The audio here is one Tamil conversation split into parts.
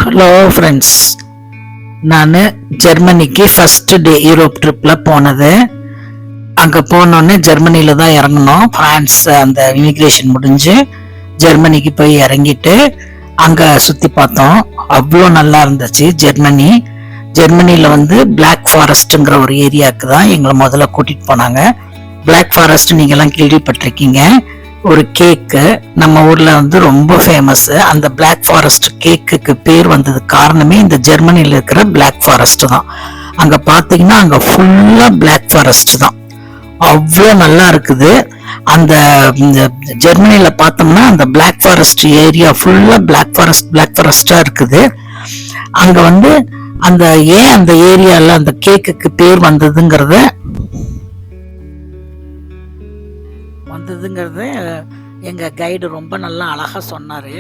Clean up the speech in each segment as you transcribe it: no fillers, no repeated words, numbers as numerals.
ஹலோ ஃப்ரெண்ட்ஸ், நான் ஜெர்மனிக்கு ஃபஸ்ட்டு டே யூரோப் ட்ரிப்பில் போனது. அங்கே போனோடனே ஜெர்மனியில் தான் இறங்கணும். ஃப்ரான்ஸ் அந்த இமிக்ரேஷன் முடிஞ்சு ஜெர்மனிக்கு போய் இறங்கிட்டு அங்கே சுற்றி பார்த்தோம். அவ்வளோ நல்லா இருந்துச்சு ஜெர்மனி. ஜெர்மனியில் வந்து பிளாக் ஃபாரஸ்ட்டுங்கிற ஒரு ஏரியாவுக்கு தான் எங்களை முதல்ல கூட்டிகிட்டு போனாங்க. பிளாக் ஃபாரஸ்ட் நீங்கள்லாம் கேள்விப்பட்டிருக்கீங்க. ஒரு கேக்கு நம்ம ஊர்ல வந்து ரொம்ப ஃபேமஸ். அந்த பிளாக் ஃபாரஸ்ட் கேக்குக்கு பேர் வந்தது காரணமே இந்த ஜெர்மனில இருக்கிற பிளாக் ஃபாரஸ்ட் தான். அங்க பாத்தீங்கன்னா அங்க ஃபுல்லா பிளாக் ஃபாரஸ்ட் தான். அவ்வளோ நல்லா இருக்குது. அந்த ஜெர்மனில பார்த்தோம்னா அந்த பிளாக் ஃபாரஸ்ட் ஏரியா ஃபுல்லா பிளாக் ஃபாரஸ்டா இருக்குது. அங்க வந்து அந்த ஏன் அந்த ஏரியால அந்த கேக்குக்கு பேர் வந்ததுங்கிறத எங்க கைடு ரொம்ப நல்லா அழகா சொன்னாரு.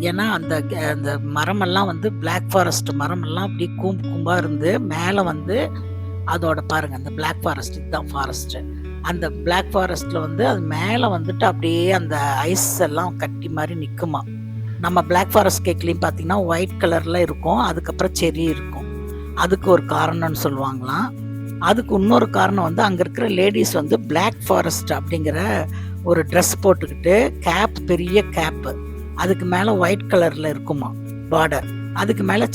ஏன்னா அந்த அந்த மரமெல்லாம் வந்து பிளாக் ஃபாரஸ்ட் மரமெல்லாம் அப்படி கூம்பா இருந்து மேலே வந்து அதோட பாருங்க அந்த பிளாக் ஃபாரஸ்ட் இதுதான் ஃபாரஸ்ட். அந்த பிளாக் ஃபாரஸ்ட்ல வந்து அது மேலே வந்துட்டு அப்படியே அந்த ஐஸ் எல்லாம் கட்டி மாதிரி நிற்குமா. நம்ம பிளாக் ஃபாரஸ்ட் கேக்லையும் பார்த்தீங்கன்னா ஒயிட் கலர்ல இருக்கும், அதுக்கப்புறம் செரி இருக்கும். அதுக்கு ஒரு காரணம்னு சொல்லுவாங்களாம். அதுக்கு இன்னொரு காரணம் வந்து அங்கே இருக்கிற லேடிஸ் வந்து பிளாக் ஃபாரஸ்ட் அப்படிங்கிற ஒரு ட்ரெஸ் போட்டுக்கிட்டு கேப், பெரிய கேப்பு, அதுக்கு மேலே ஒயிட் கலரில் இருக்குமா பார்டர், அதுக்கு மேலே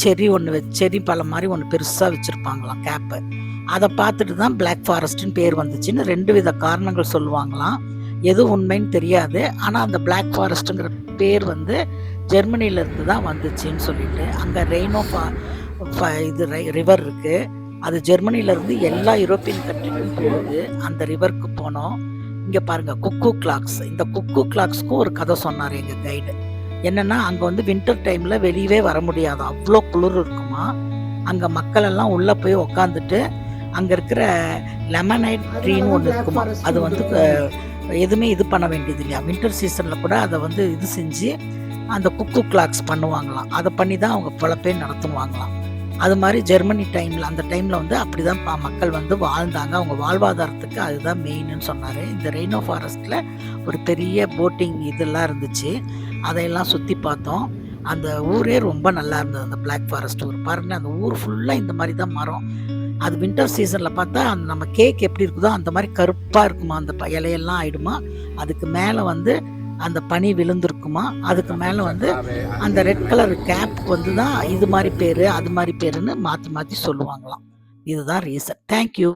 செரி பழம் மாதிரி ஒன்று பெருசாக வச்சுருப்பாங்களாம் கேப்பு. அதை பார்த்துட்டு தான் பிளாக் ஃபாரஸ்ட்னு பேர் வந்துச்சுன்னு 2 வித காரணங்கள் சொல்லுவாங்களாம். எது உண்மைன்னு தெரியாது. ஆனால் அந்த பிளாக் ஃபாரஸ்ட்டுங்கிற பேர் வந்து ஜெர்மனியிலேருந்து தான் வந்துச்சுன்னு சொல்லிட்டு அங்கே ரெய்னோ இது ரிவர் இருக்குது. அது ஜெர்மனியிலேருந்து எல்லா யூரோப்பியன் கண்ட்ரிக்கும் போகுது. அந்த ரிவருக்கு போனோம். இங்கே பாருங்க குக்கு கிளாக்ஸ். இந்த குக்கு கிளாக்ஸ்க்கும் ஒரு கதை சொன்னார் எங்கள் கைடு. என்னன்னா அங்கே வந்து வின்டர் டைமில் வெளியவே வர முடியாது, அவ்வளோ குளிர் இருக்குமா. அங்கே மக்கள் எல்லாம் உள்ளே போய் உக்காந்துட்டு அங்கே இருக்கிற லெமனைட் ட்ரீன்னு ஒன்று இருக்குமா. அது வந்து எதுவுமே இது பண்ண வேண்டியது இல்லையா. வின்டர் சீசனில் கூட அதை வந்து இது செஞ்சு அந்த குக்கு கிளாக்ஸ் பண்ணுவாங்களாம். அதை பண்ணி தான் அவங்க பொழப்பே நடத்துவாங்களாம். அது மாதிரி ஜெர்மனி டைமில் அந்த டைமில் வந்து அப்படி தான் மக்கள் வந்து வாழ்ந்தாங்க. அவங்க வாழ்வாதாரத்துக்கு அதுதான் மெயின்னு சொன்னார். இந்த ரெய்னோ ஃபாரஸ்ட்டில் ஒரு பெரிய போட்டிங் இதெல்லாம் இருந்துச்சு. அதையெல்லாம் சுற்றி பார்த்தோம். அந்த ஊரே ரொம்ப நல்லா இருந்தது. அந்த பிளாக் ஃபாரஸ்ட் ஊர் பாருங்கள், அந்த ஊர் ஃபுல்லாக இந்த மாதிரி தான் மரம். அது வின்டர் சீசனில் பார்த்தா அந்த நம்ம கேக் எப்படி இருக்குதோ அந்த மாதிரி கருப்பாக இருக்குமா. அந்த இலையெல்லாம் ஆயிடுமா. அதுக்கு மேலே வந்து அந்த பனி விழுந்திருக்குமா. அதுக்கு மேலே வந்து அந்த ரெட் கலர் கேப் வந்து தான் இது மாதிரி பேர் அது மாதிரி பேருன்னு மாற்றி மாற்றி சொல்லுவாங்களாம். இதுதான் ரீசன். தேங்க்யூ.